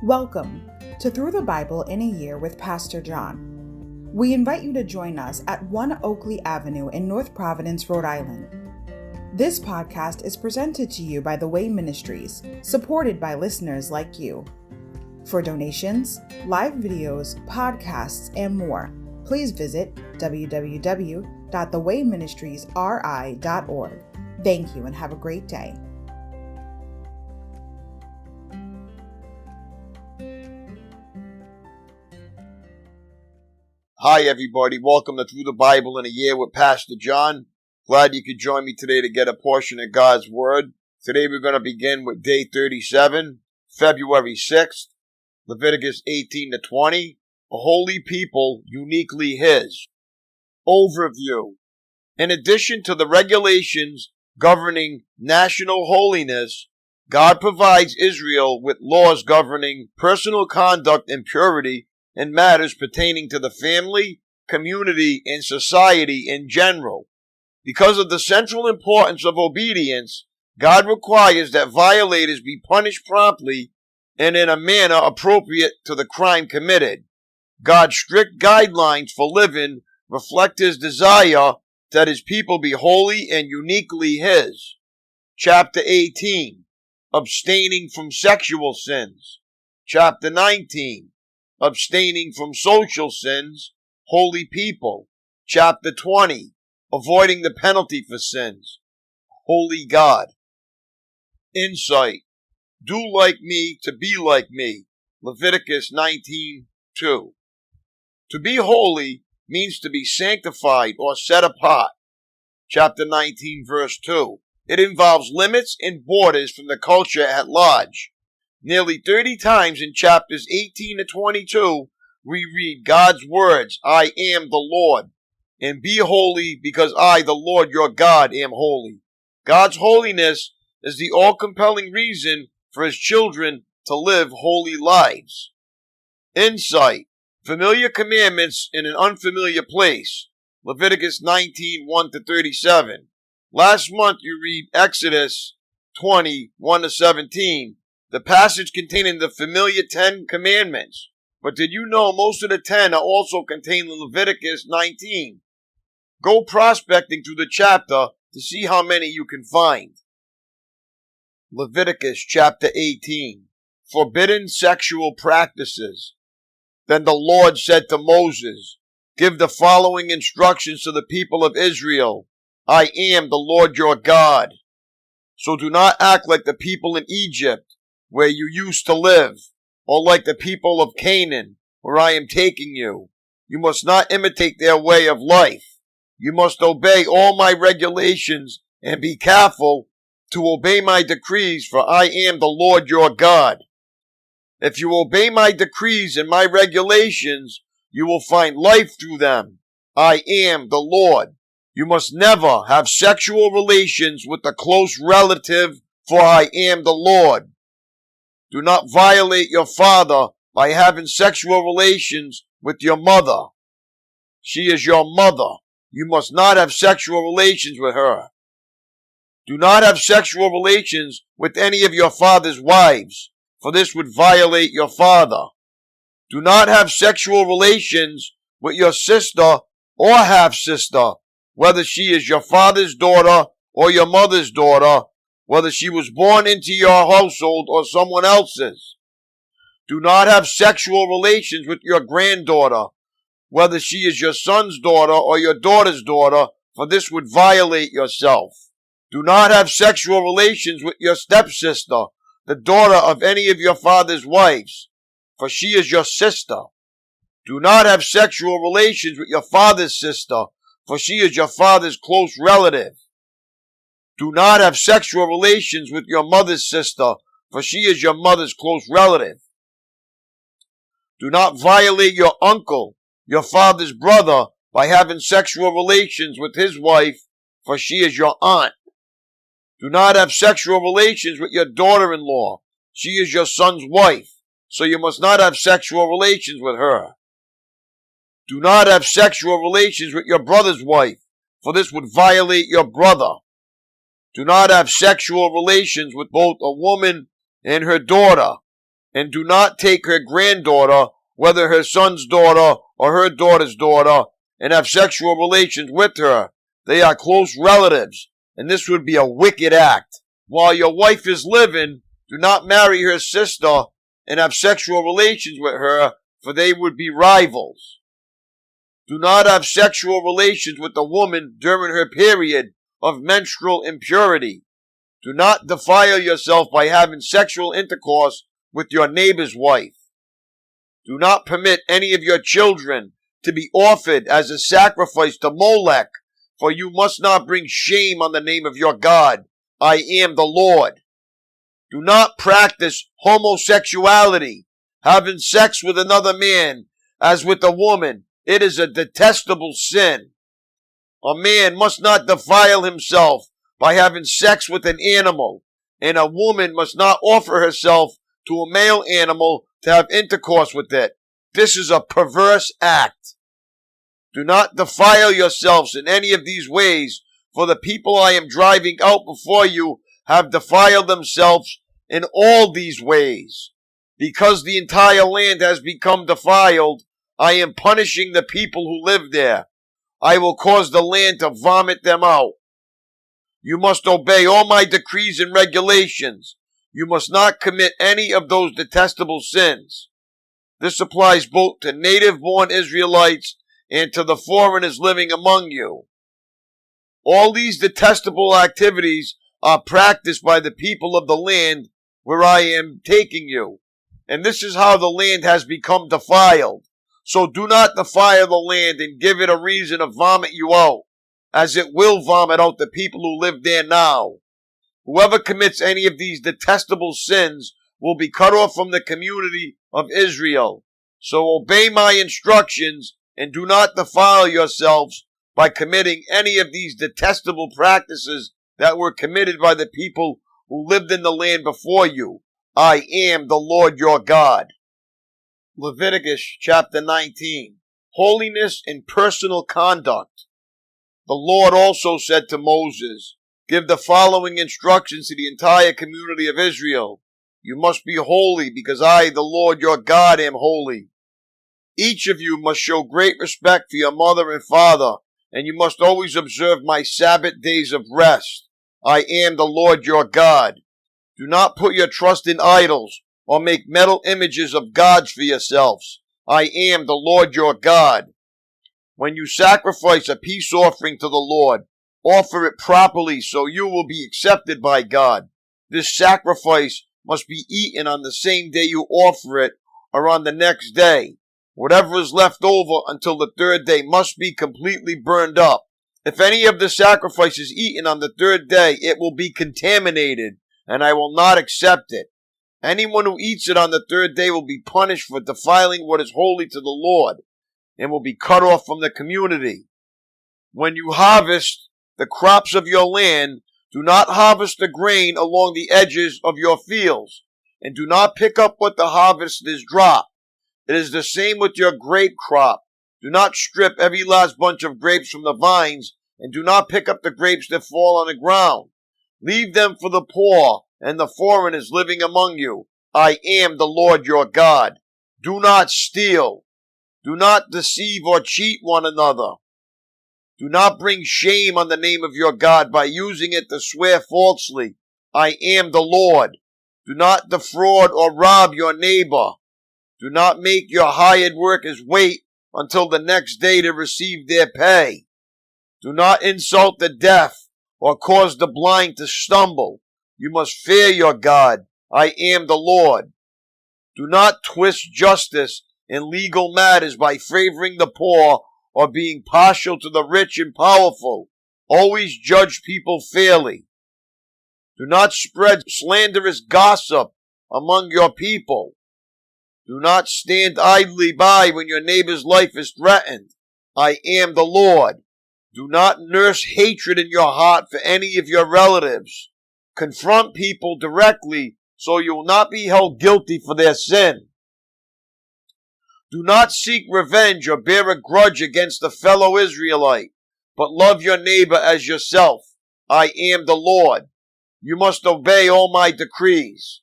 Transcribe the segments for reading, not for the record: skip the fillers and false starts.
Welcome to Through the Bible in a Year with Pastor John. We invite you to join us at 1 Oakleigh Avenue in North Providence, Rhode Island. This podcast is presented to you by The Way Ministries, supported by listeners like you. For donations, live videos, podcasts, and more, please visit www.thewayministriesri.org. Thank you and have a great day. Hi, everybody. Welcome to Through the Bible in a Year with Pastor John. Glad you could join me today to get a portion of God's Word. Today we're going to begin with day 37, February 6th, Leviticus 18 to 20, a holy people uniquely His. Overview. In addition to the regulations governing national holiness, God provides Israel with laws governing personal conduct and purity in matters pertaining to the family, community, and society in general. Because of the central importance of obedience, God requires that violators be punished promptly and in a manner appropriate to the crime committed. God's strict guidelines for living reflect His desire that His people be holy and uniquely His. Chapter 18, abstaining from sexual sins. Chapter 19, abstaining from social sins, holy people. Chapter 20, avoiding the penalty for sins, holy God. Insight. Do like me to be like me. Leviticus 19:2. To be holy means to be sanctified or set apart. Chapter 19, verse 2. It involves limits and borders from the culture at large. Nearly 30 times in chapters 18 to 22, we read God's words, I am the Lord, and be holy because I, the Lord your God, am holy. God's holiness is the all-compelling reason for His children to live holy lives. Insight. Familiar commandments in an unfamiliar place. Leviticus 19:1 to 37. Last month you read Exodus 20:1 to 17. The passage containing the familiar 10 commandments. But did you know most of the 10 are also contained in Leviticus 19? Go prospecting through the chapter to see how many you can find. Leviticus chapter 18. Forbidden sexual practices. Then the Lord said to Moses, give the following instructions to the people of Israel. I am the Lord your God. So do not act like the people in Egypt, where you used to live, or like the people of Canaan, where I am taking you. You must not imitate their way of life. You must obey all my regulations and be careful to obey my decrees, for I am the Lord your God. If you obey my decrees and my regulations, you will find life through them. I am the Lord. You must never have sexual relations with a close relative, for I am the Lord. Do not violate your father by having sexual relations with your mother. She is your mother. You must not have sexual relations with her. Do not have sexual relations with any of your father's wives, for this would violate your father. Do not have sexual relations with your sister or half-sister, whether she is your father's daughter or your mother's daughter, whether she was born into your household or someone else's. Do not have sexual relations with your granddaughter, whether she is your son's daughter or your daughter's daughter, for this would violate yourself. Do not have sexual relations with your stepsister, the daughter of any of your father's wives, for she is your sister. Do not have sexual relations with your father's sister, for she is your father's close relative. Do not have sexual relations with your mother's sister, for she is your mother's close relative. Do not violate your uncle, your father's brother, by having sexual relations with his wife, for she is your aunt. Do not have sexual relations with your daughter-in-law. She is your son's wife, so you must not have sexual relations with her. Do not have sexual relations with your brother's wife, for this would violate your brother. Do not have sexual relations with both a woman and her daughter, And do not take her granddaughter, whether her son's daughter or her daughter's daughter, and have sexual relations with her. They are close relatives, and this would be a wicked act. While your wife is living, do not marry her sister and have sexual relations with her, for they would be rivals. Do not have sexual relations with a woman during her period of menstrual impurity. Do not defile yourself by having sexual intercourse with your neighbor's wife. Do not permit any of your children to be offered as a sacrifice to Molech, for you must not bring shame on the name of your God. I am the Lord. Do not practice homosexuality, having sex with another man as with a woman. It is a detestable sin. A man must not defile himself by having sex with an animal, and a woman must not offer herself to a male animal to have intercourse with it. This is a perverse act. Do not defile yourselves in any of these ways, for the people I am driving out before you have defiled themselves in all these ways. Because the entire land has become defiled, I am punishing the people who live there. I will cause the land to vomit them out. You must obey all my decrees and regulations. You must not commit any of those detestable sins. This applies both to native-born Israelites and to the foreigners living among you. All these detestable activities are practiced by the people of the land where I am taking you, and this is how the land has become defiled. So do not defile the land and give it a reason to vomit you out, as it will vomit out the people who live there now. Whoever commits any of these detestable sins will be cut off from the community of Israel. So obey my instructions and do not defile yourselves by committing any of these detestable practices that were committed by the people who lived in the land before you. I am the Lord your God. Leviticus chapter 19. Holiness and personal conduct. The Lord also said to Moses, give the following instructions to the entire community of Israel. You must be holy, because I, the Lord your God, am holy. Each of you must show great respect for your mother and father, and you must always observe my Sabbath days of rest. I am the Lord your God. Do not put your trust in idols, or make metal images of gods for yourselves. I am the Lord your God. When you sacrifice a peace offering to the Lord, offer it properly so you will be accepted by God. This sacrifice must be eaten on the same day you offer it, or on the next day. Whatever is left over until the third day must be completely burned up. If any of the sacrifice is eaten on the third day, it will be contaminated, and I will not accept it. Anyone who eats it on the third day will be punished for defiling what is holy to the Lord, and will be cut off from the community. When you harvest the crops of your land, do not harvest the grain along the edges of your fields, and do not pick up what the harvesters drop. It is the same with your grape crop. Do not strip every last bunch of grapes from the vines, and do not pick up the grapes that fall on the ground. Leave them for the poor and the foreigners living among you. I am the Lord your God. Do not steal. Do not deceive or cheat one another. Do not bring shame on the name of your God by using it to swear falsely. I am the Lord. Do not defraud or rob your neighbor. Do not make your hired workers wait until the next day to receive their pay. Do not insult the deaf or cause the blind to stumble. You must fear your God. I am the Lord. Do not twist justice in legal matters by favoring the poor or being partial to the rich and powerful. Always judge people fairly. Do not spread slanderous gossip among your people. Do not stand idly by when your neighbor's life is threatened. I am the Lord. Do not nurse hatred in your heart for any of your relatives. Confront people directly so you will not be held guilty for their sin. Do not seek revenge or bear a grudge against a fellow Israelite, but love your neighbor as yourself. I am the Lord. You must obey all my decrees.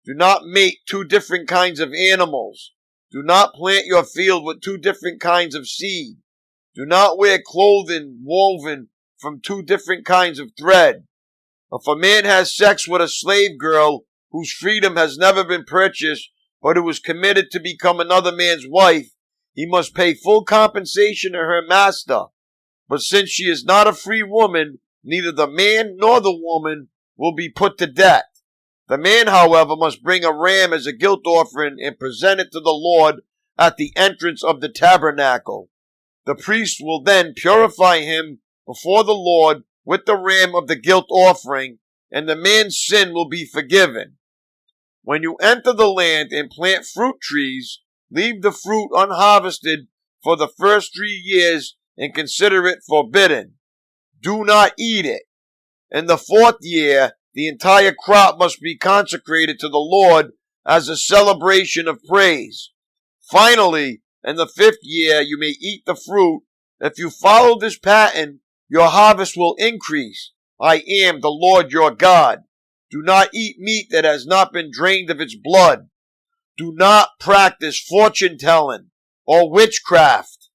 Do not mate two different kinds of animals. Do not plant your field with two different kinds of seed. Do not wear clothing woven from two different kinds of thread. If a man has sex with a slave girl whose freedom has never been purchased, but who is committed to become another man's wife, he must pay full compensation to her master. But since she is not a free woman, neither the man nor the woman will be put to death. The man, however, must bring a ram as a guilt offering and present it to the Lord at the entrance of the tabernacle. The priest will then purify him before the Lord with the ram of the guilt offering, and the man's sin will be forgiven. When you enter the land and plant fruit trees, leave the fruit unharvested for the first 3 years and consider it forbidden. Do not eat it. In the 4th year, the entire crop must be consecrated to the Lord as a celebration of praise. Finally, in the 5th year, you may eat the fruit. If you follow this pattern, your harvest will increase. I am the Lord your God. Do not eat meat that has not been drained of its blood. Do not practice fortune-telling or witchcraft.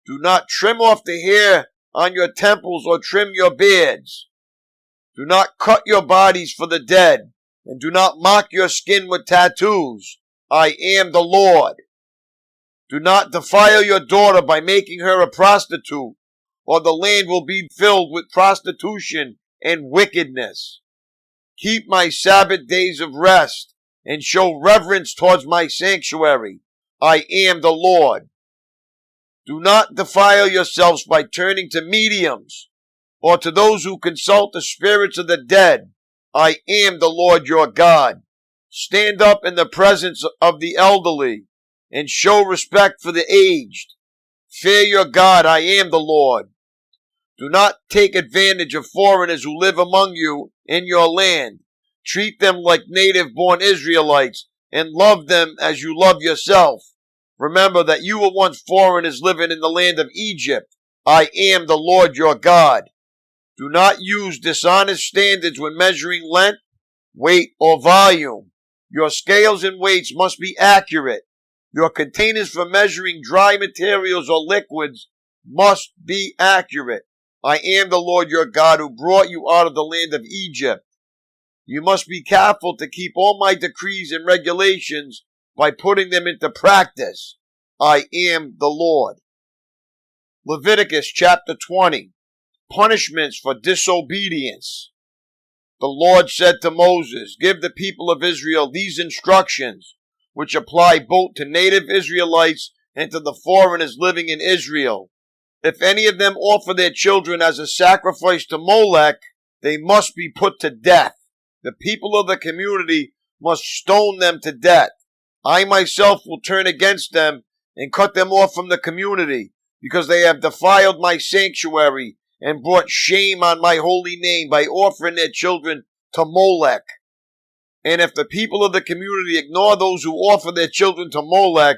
Do not trim off the hair on your temples or trim your beards. Do not cut your bodies for the dead, and do not mark your skin with tattoos. I am the Lord. Do not defile your daughter by making her a prostitute, or the land will be filled with prostitution and wickedness. Keep my Sabbath days of rest, and show reverence towards my sanctuary. I am the Lord. Do not defile yourselves by turning to mediums, or to those who consult the spirits of the dead. I am the Lord your God. Stand up in the presence of the elderly, and show respect for the aged. Fear your God, I am the Lord. Do not take advantage of foreigners who live among you in your land. Treat them like native-born Israelites, and love them as you love yourself. Remember that you were once foreigners living in the land of Egypt. I am the Lord your God. Do not use dishonest standards when measuring length, weight, or volume. Your scales and weights must be accurate. Your containers for measuring dry materials or liquids must be accurate. I am the Lord your God who brought you out of the land of Egypt. You must be careful to keep all my decrees and regulations by putting them into practice. I am the Lord. Leviticus chapter 20. Punishments for disobedience. The Lord said to Moses, give the people of Israel these instructions, which apply both to native Israelites and to the foreigners living in Israel. If any of them offer their children as a sacrifice to Molech, they must be put to death. The people of the community must stone them to death. I myself will turn against them and cut them off from the community, because they have defiled my sanctuary and brought shame on my holy name by offering their children to Molech. And if the people of the community ignore those who offer their children to Molech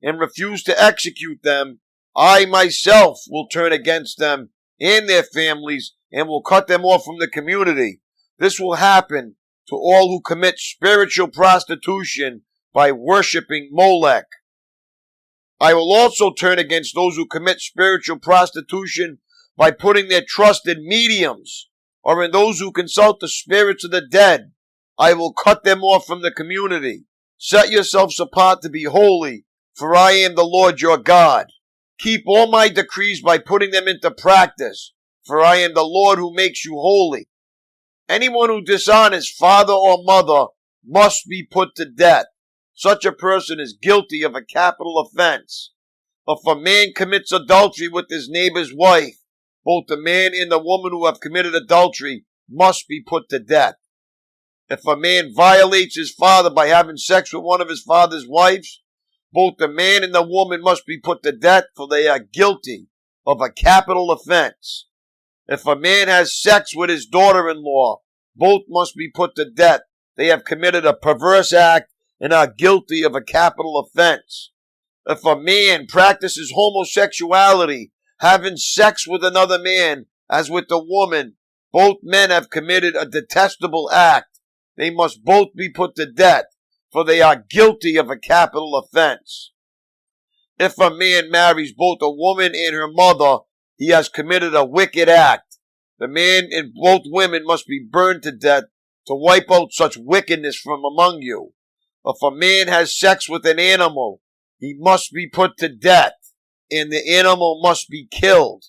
and refuse to execute them, I myself will turn against them and their families and will cut them off from the community. This will happen to all who commit spiritual prostitution by worshiping Molech. I will also turn against those who commit spiritual prostitution by putting their trust in mediums or in those who consult the spirits of the dead. I will cut them off from the community. Set yourselves apart to be holy, for I am the Lord your God. Keep all my decrees by putting them into practice, for I am the Lord who makes you holy. Anyone who dishonors father or mother must be put to death. Such a person is guilty of a capital offense. If a man commits adultery with his neighbor's wife, both the man and the woman who have committed adultery must be put to death. If a man violates his father by having sex with one of his father's wives, both the man and the woman must be put to death, for they are guilty of a capital offense. If a man has sex with his daughter-in-law, both must be put to death. They have committed a perverse act and are guilty of a capital offense. If a man practices homosexuality, having sex with another man as with the woman, both men have committed a detestable act they must both be put to death, for they are guilty of a capital offense. If a man marries both a woman and her mother, he has committed a wicked act. The man and both women must be burned to death to wipe out such wickedness from among you. If a man has sex with an animal, he must be put to death, and the animal must be killed.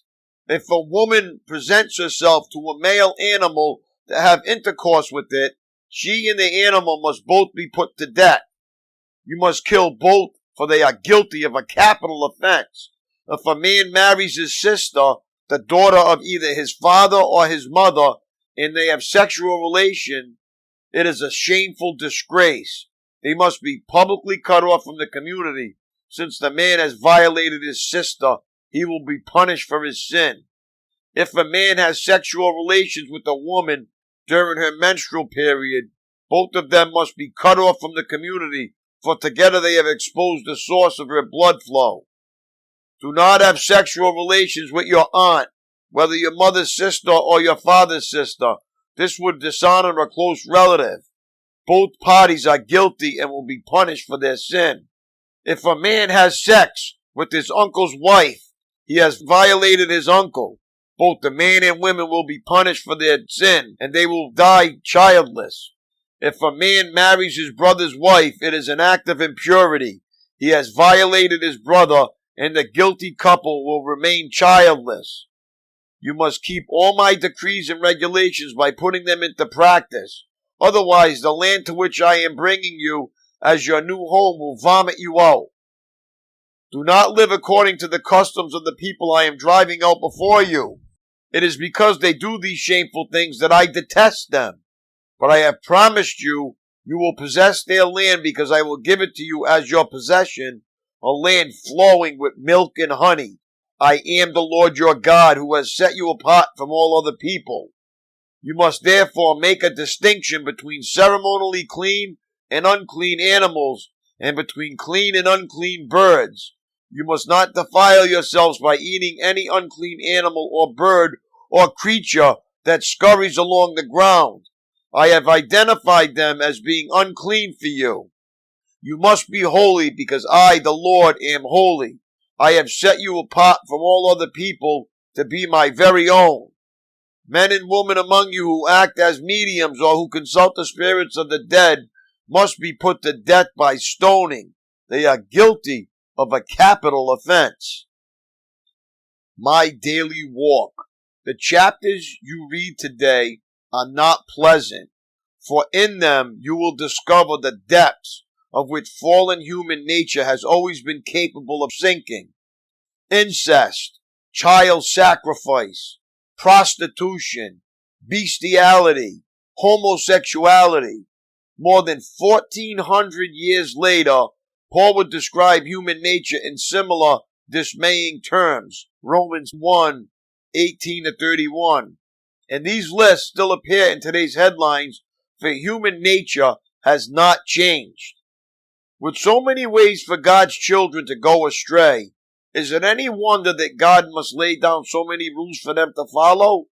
If a woman presents herself to a male animal to have intercourse with it, she and the animal must both be put to death. You must kill both, for they are guilty of a capital offense. If a man marries his sister, the daughter of either his father or his mother, and they have sexual relation, it is a shameful disgrace. They must be publicly cut off from the community. Since the man has violated his sister, he will be punished for his sin. If a man has sexual relations with a woman during her menstrual period, both of them must be cut off from the community, for together they have exposed the source of her blood flow. Do not have sexual relations with your aunt, whether your mother's sister or your father's sister. This would dishonor a close relative. Both parties are guilty and will be punished for their sin. If a man has sex with his uncle's wife, he has violated his uncle. Both the man and women will be punished for their sin, and they will die childless. If a man marries his brother's wife, it is an act of impurity. He has violated his brother, and the guilty couple will remain childless. You must keep all my decrees and regulations by putting them into practice. Otherwise, the land to which I am bringing you as your new home will vomit you out. Do not live according to the customs of the people I am driving out before you. It is because they do these shameful things that I detest them. But I have promised you, you will possess their land because I will give it to you as your possession, a land flowing with milk and honey. I am the Lord your God who has set you apart from all other people. You must therefore make a distinction between ceremonially clean and unclean animals, and between clean and unclean birds. You must not defile yourselves by eating any unclean animal or bird or creature that scurries along the ground. I have identified them as being unclean for you. You must be holy because I, the Lord, am holy. I have set you apart from all other people to be my very own. Men and women among you who act as mediums or who consult the spirits of the dead must be put to death by stoning. They are guilty of a capital offense. My daily walk. The chapters you read today are not pleasant, for in them you will discover the depths of which fallen human nature has always been capable of sinking. Incest, child sacrifice, prostitution, bestiality, homosexuality. More than 1,400 years later, Paul would describe human nature in similar dismaying terms. Romans 1:18-31. And these lists still appear in today's headlines, for human nature has not changed. With so many ways for God's children to go astray, is it any wonder that God must lay down so many rules for them to follow?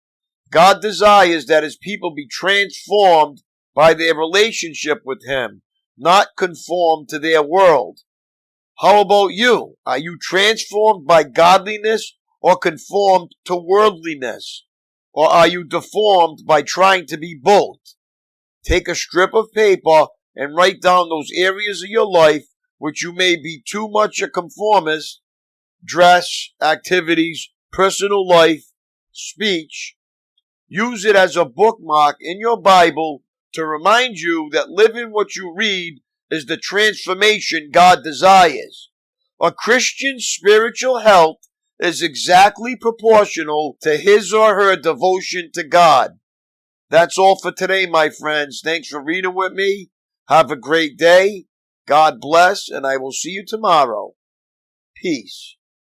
God desires that his people be transformed by their relationship with him, not conformed to their world. How about you? Are you transformed by godliness or conformed to worldliness? Or are you deformed by trying to be both? Take a strip of paper and write down those areas of your life which you may be too much a conformist: dress, activities, personal life, speech. Use it as a bookmark in your Bible to remind you that living what you read is the transformation God desires. A Christian's spiritual health is exactly proportional to his or her devotion to God. That's all for today, my friends. Thanks for reading with me. Have a great day. God bless, and I will see you tomorrow. Peace.